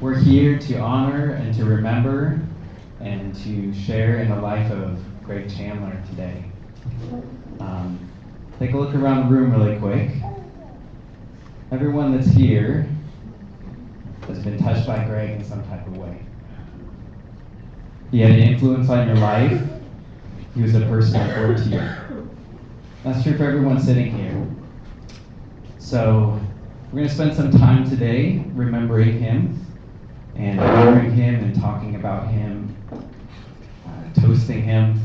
We're here to honor and to remember and to share in the life of Greg Chandler today. Take a look around the room really quick. Everyone that's here has been touched by Greg in some type of way. He had an influence on your life. He was a person of worth to you. That's true for everyone sitting here. So we're going to spend some time today remembering him and honoring him and talking about him, toasting him,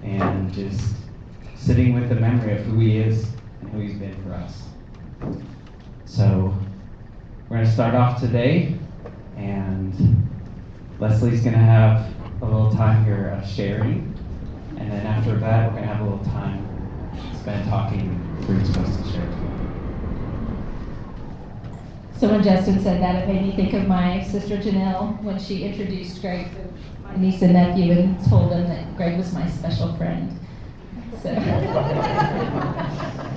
and just sitting with the memory of who he is and who he's been for us. So we're going to start off today, and Leslie's going to have a little time here of sharing, and then after that we're going to have a little time spent talking for each of us to share together. So when Justin said that, it made me think of my sister Janelle when she introduced Greg to my niece and nephew and told them that Greg was my special friend. So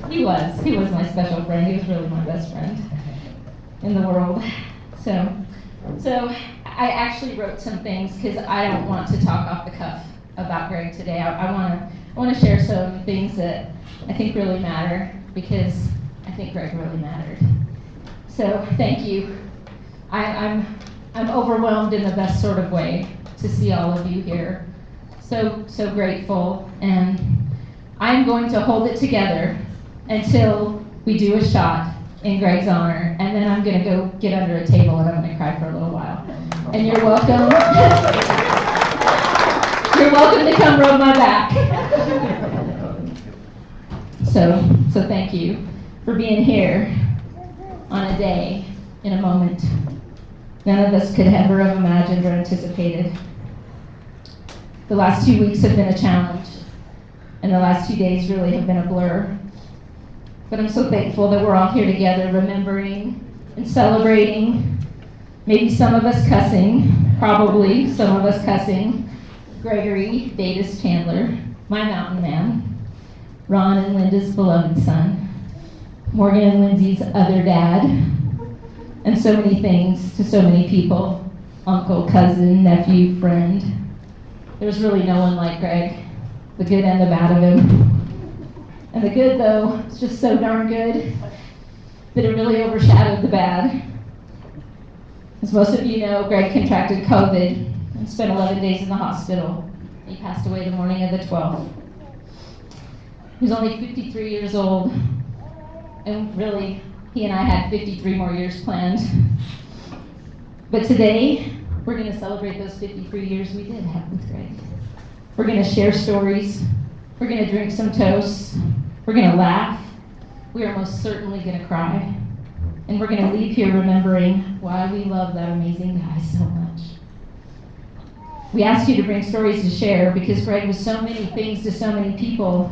he was my special friend. He was really my best friend in the world. So I actually wrote some things because I don't want to talk off the cuff about Greg today. I want to share some things that I think really matter because I think Greg really mattered. So thank you. I'm overwhelmed in the best sort of way to see all of you here. So grateful, and I'm going to hold it together until we do a shot in Greg's honor, and then I'm going to go get under a table and I'm going to cry for a little while. And you're welcome. You're welcome to come rub my back. So thank you for being here on a day, in a moment none of us could ever have imagined or anticipated. The last 2 weeks have been a challenge, and the last 2 days really have been a blur. But I'm so thankful that we're all here together, remembering and celebrating, maybe some of us cussing, probably some of us cussing, Gregory Davis Chandler, my mountain man, Ron and Linda's beloved son, Morgan and Lindsay's other dad, and so many things to so many people, uncle, cousin, nephew, friend. There's really no one like Greg, the good and the bad of him. And the good, though, is just so darn good that it really overshadowed the bad. As most of you know, Greg contracted COVID and spent 11 days in the hospital. He passed away the morning of the 12th. He was only 53 years old. And really, he and I had 53 more years planned. But today, we're going to celebrate those 53 years we did have with Greg. We're going to share stories. We're going to drink some toasts. We're going to laugh. We are most certainly going to cry. And we're going to leave here remembering why we love that amazing guy so much. We asked you to bring stories to share because Greg was so many things to so many people.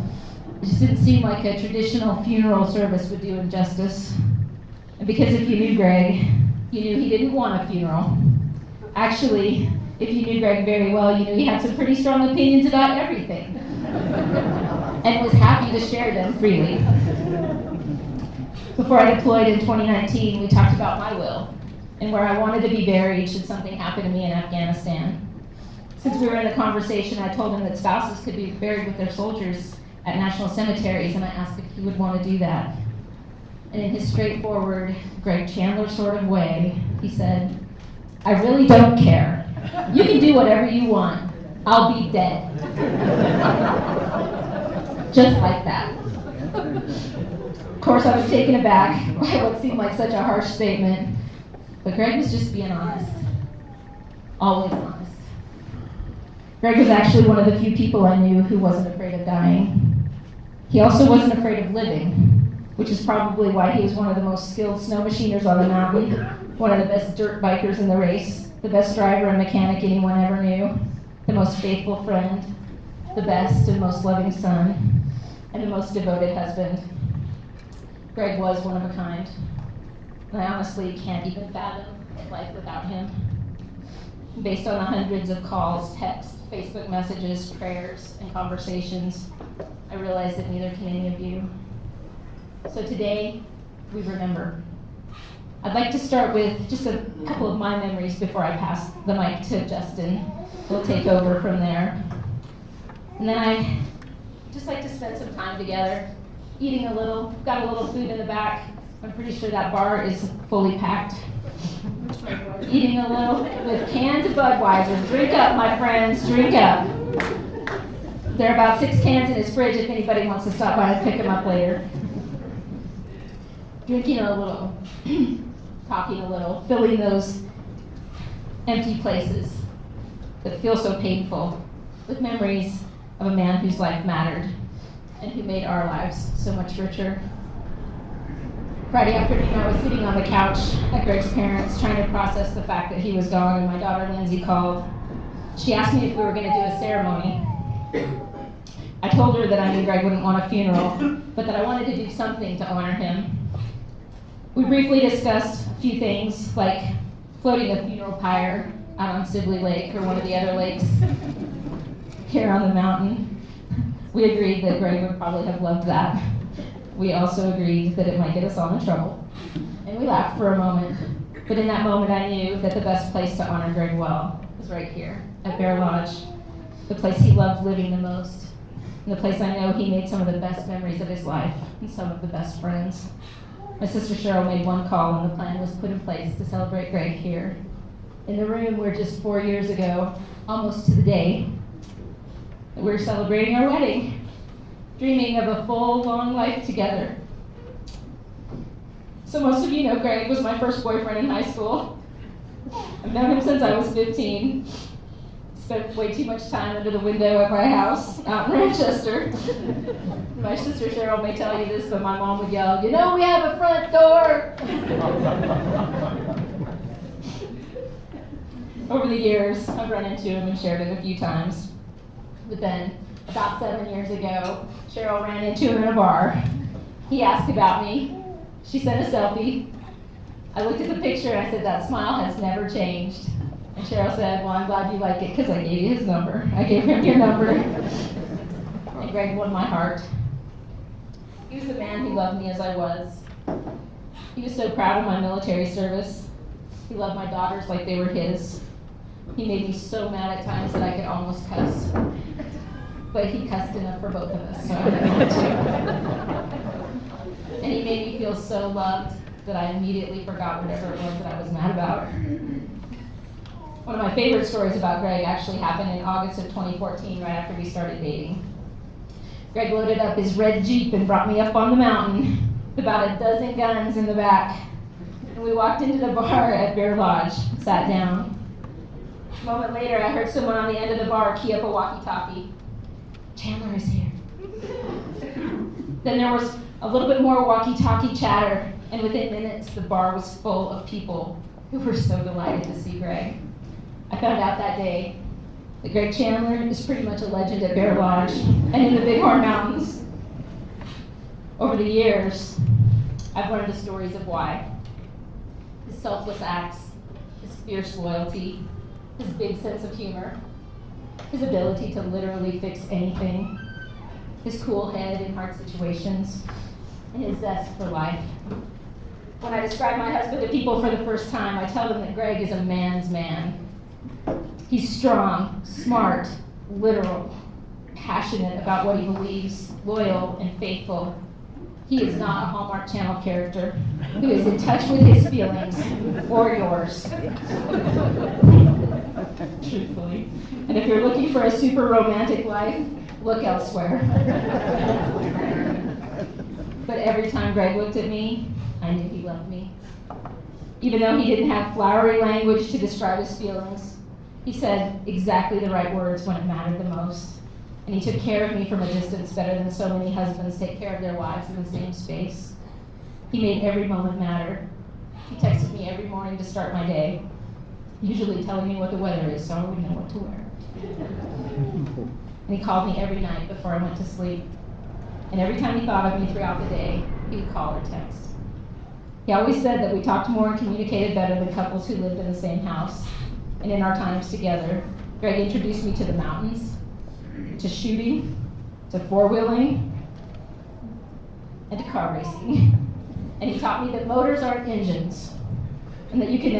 It just didn't seem like a traditional funeral service would do him justice. And because if you knew Greg, you knew he didn't want a funeral. Actually, if you knew Greg very well, you knew he had some pretty strong opinions about everything. And was happy to share them freely. Before I deployed in 2019, we talked about my will and where I wanted to be buried should something happen to me in Afghanistan. Since we were in the conversation, I told him that spouses could be buried with their soldiers at national cemeteries, and I asked if he would want to do that. And in his straightforward, Greg Chandler sort of way, he said, "I really don't care. You can do whatever you want. I'll be dead." Just like that. Of course, I was taken aback by what seemed like such a harsh statement, but Greg was just being honest. Always honest. Greg was actually one of the few people I knew who wasn't afraid of dying. He also wasn't afraid of living, which is probably why he was one of the most skilled snow machiners on the mountain, one of the best dirt bikers in the race, the best driver and mechanic anyone ever knew, the most faithful friend, the best and most loving son, and the most devoted husband. Greg was one of a kind, and I honestly can't even fathom life without him. Based on the hundreds of calls, texts, Facebook messages, prayers, and conversations, I realize that neither can any of you. So today, we remember. I'd like to start with just a couple of my memories before I pass the mic to Justin. He'll take over from there. And then I just like to spend some time together, eating a little, got a little food in the back. I'm pretty sure that bar is fully packed. Eating a little with cans of Budweiser. Drink up, my friends, drink up. There are about 6 cans in his fridge if anybody wants to stop by and pick them up later. Drinking a little, talking a little, filling those empty places that feel so painful with memories of a man whose life mattered and who made our lives so much richer. Friday afternoon, I was sitting on the couch at Greg's parents' trying to process the fact that he was gone, and my daughter Lindsay called. She asked me if we were going to do a ceremony. I told her that I knew Greg wouldn't want a funeral, but that I wanted to do something to honor him. We briefly discussed a few things, like floating a funeral pyre out on Sibley Lake or one of the other lakes here on the mountain. We agreed that Greg would probably have loved that. We also agreed that it might get us all in trouble. And we laughed for a moment. But in that moment, I knew that the best place to honor Greg well was right here at Bear Lodge, the place he loved living the most, and the place I know he made some of the best memories of his life and some of the best friends. My sister Cheryl made one call, and the plan was put in place to celebrate Greg here, in the room where just 4 years ago, almost to the day, we were celebrating our wedding, dreaming of a full, long life together. So most of you know Greg was my first boyfriend in high school. I've known him since I was 15. Spent way too much time under the window at my house out in Manchester. My sister Cheryl may tell you this, but my mom would yell, "You know we have a front door!" Over the years, I've run into him and shared it a few times. But then, about 7 years ago, Cheryl ran into him in a bar. He asked about me. She sent a selfie. I looked at the picture and I said, "That smile has never changed." And Cheryl said, "Well, I'm glad you like it because I gave you his number. I gave him your number." And Greg won my heart. He was the man who loved me as I was. He was so proud of my military service. He loved my daughters like they were his. He made me so mad at times that I could almost cuss. But he cussed enough for both of us, so I didn't to. And he made me feel so loved that I immediately forgot whatever it was that I was mad about. One of my favorite stories about Greg actually happened in August of 2014, right after we started dating. Greg loaded up his red Jeep and brought me up on the mountain with about a dozen guns in the back. And we walked into the bar at Bear Lodge, sat down. A moment later, I heard someone on the end of the bar key up a walkie-talkie. "Chandler is here." Then there was a little bit more walkie-talkie chatter, and within minutes, the bar was full of people who were so delighted to see Greg. I found out that day that Greg Chandler is pretty much a legend at Bear Lodge and in the Bighorn Mountains. Over the years, I've learned the stories of why. His selfless acts, his fierce loyalty, his big sense of humor, his ability to literally fix anything, his cool head in hard situations, and his zest for life. When I describe my husband to people for the first time, I tell them that Greg is a man's man. He's strong, smart, literal, passionate about what he believes, loyal and faithful. He is not a Hallmark Channel character who is in touch with his feelings or yours. Truthfully. And if you're looking for a super romantic life, look elsewhere. But every time Greg looked at me, I knew he loved me. Even though he didn't have flowery language to describe his feelings, he said exactly the right words when it mattered the most. And he took care of me from a distance better than so many husbands take care of their wives in the same space. He made every moment matter. He texted me every morning to start my day, usually telling me what the weather is so I would know what to wear. And he called me every night before I went to sleep. And every time he thought of me throughout the day, he would call or text. He always said that we talked more and communicated better than couples who lived in the same house. And in our times together, Greg introduced me to the mountains, to shooting, to four-wheeling, and to car racing. And he taught me that motors aren't engines, and that you could never